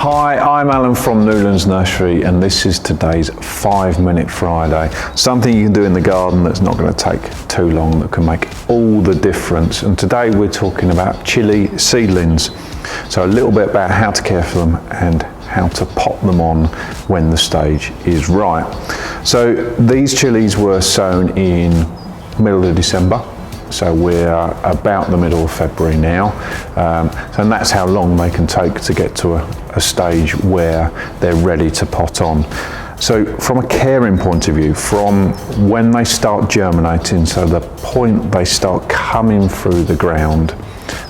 Hi, I'm Alan from Newlands Nursery, and this is today's 5-Minute Friday. Something you can do in the garden that's not going to take too long, that can make all the difference. And today we're talking about chilli seedlings. So a little bit about how to care for them and how to pot them on when the stage is right. So these chilies were sown in middle of December. So we're about the middle of February now, and that's how long they can take to get to a stage where they're ready to pot on. So from a caring point of view, from when they start germinating, so the point they start coming through the ground,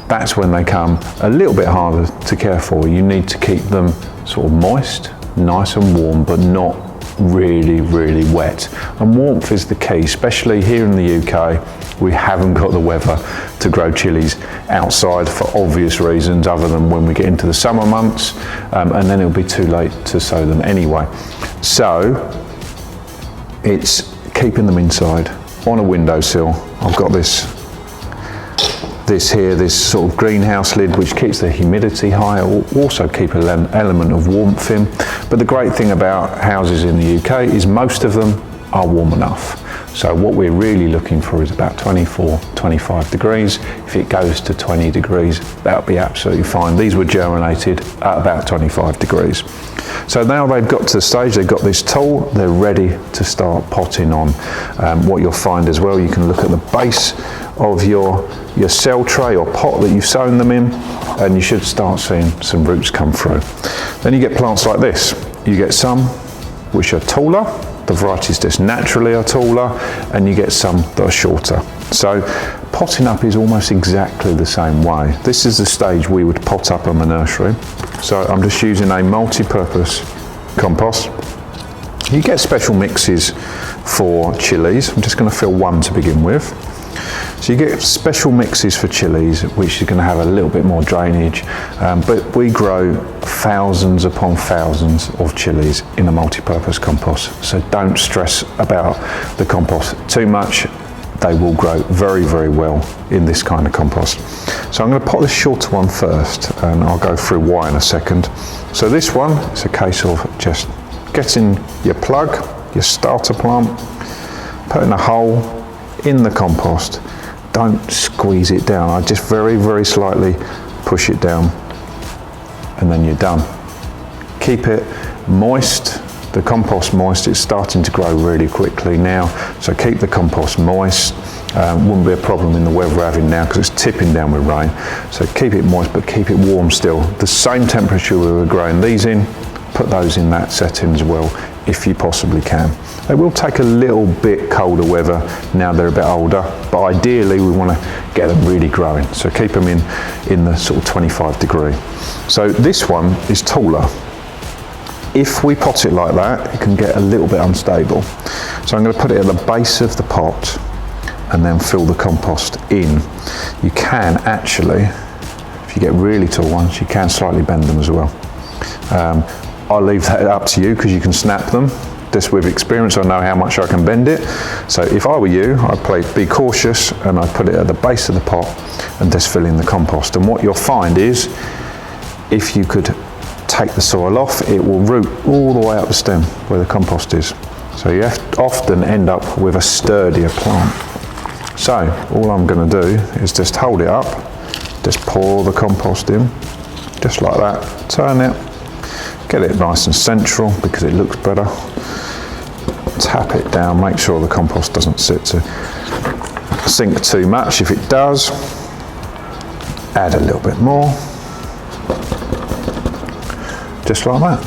that's when they come a little bit harder to care for. You need to keep them sort of moist, nice and warm, but not really wet. And warmth is the key, especially here in the UK. We haven't got the weather to grow chilies outside for obvious reasons, other than when we get into the summer months, and then it'll be too late to sow them anyway. So it's keeping them inside on a windowsill. I've got this sort of greenhouse lid which keeps the humidity high. It will also keep an element of warmth in. But the great thing about houses in the UK is most of them are warm enough. So what we're really looking for is about 24, 25 degrees. If it goes to 20 degrees, that'll be absolutely fine. These were germinated at about 25 degrees. So now they've got to the stage, they've got this tool, they're ready to start potting on. What you'll find as well, you can look at the base of your cell tray or pot that you've sown them in, and you should start seeing some roots come through. Then you get plants like this. You get some which are taller, the varieties just naturally are taller, and you get some that are shorter. So potting up is almost exactly the same way. This is the stage we would pot up in the nursery. So I'm just using a multi-purpose compost. You get special mixes for chilies. I'm just going to fill one to begin with. So you get special mixes for chilies, which is going to have a little bit more drainage, but we grow thousands upon thousands of chilies in a multi-purpose compost. So don't stress about the compost too much. They will grow very well in this kind of compost. So I'm going to pot the shorter one first, and I'll go through why in a second. So this one, it's a case of just getting your plug, your starter plant, putting a hole in the compost. Don't squeeze it down. I just very slightly push it down, and then you're done. Keep it moist, the compost moist. It's starting to grow really quickly now, so keep the compost moist. Wouldn't be a problem in the weather we're having now, because it's tipping down with rain. So keep it moist, but keep it warm still. The same temperature we were growing these in, put those in that setting as well, if you possibly can. They will take a little bit colder weather now they're a bit older, but ideally we want to get them really growing. So keep them in the sort of 25 degree. So this one is taller. If we pot it like that, it can get a little bit unstable. So I'm going to put it at the base of the pot and then fill the compost in. You can actually, if you get really tall ones, you can slightly bend them as well. I'll leave that up to you, because you can snap them. Just with experience, I know how much I can bend it. So if I were you, I'd be cautious, and I'd put it at the base of the pot and just fill in the compost. And what you'll find is, if you could take the soil off, it will root all the way up the stem where the compost is. So you often end up with a sturdier plant. So all I'm going to do is just hold it up, just pour the compost in, just like that, turn it, get it nice and central because it looks better. Tap it down, make sure the compost doesn't sink too much. If it does, add a little bit more. Just like that.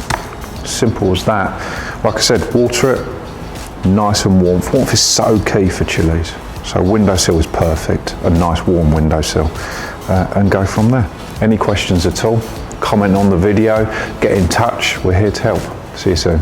Simple as that. Like I said, water it, nice and warm. Warmth is so key for chilies. So windowsill is perfect, a nice warm windowsill, and go from there. Any questions at all? Comment on the video, get in touch, we're here to help. See you soon.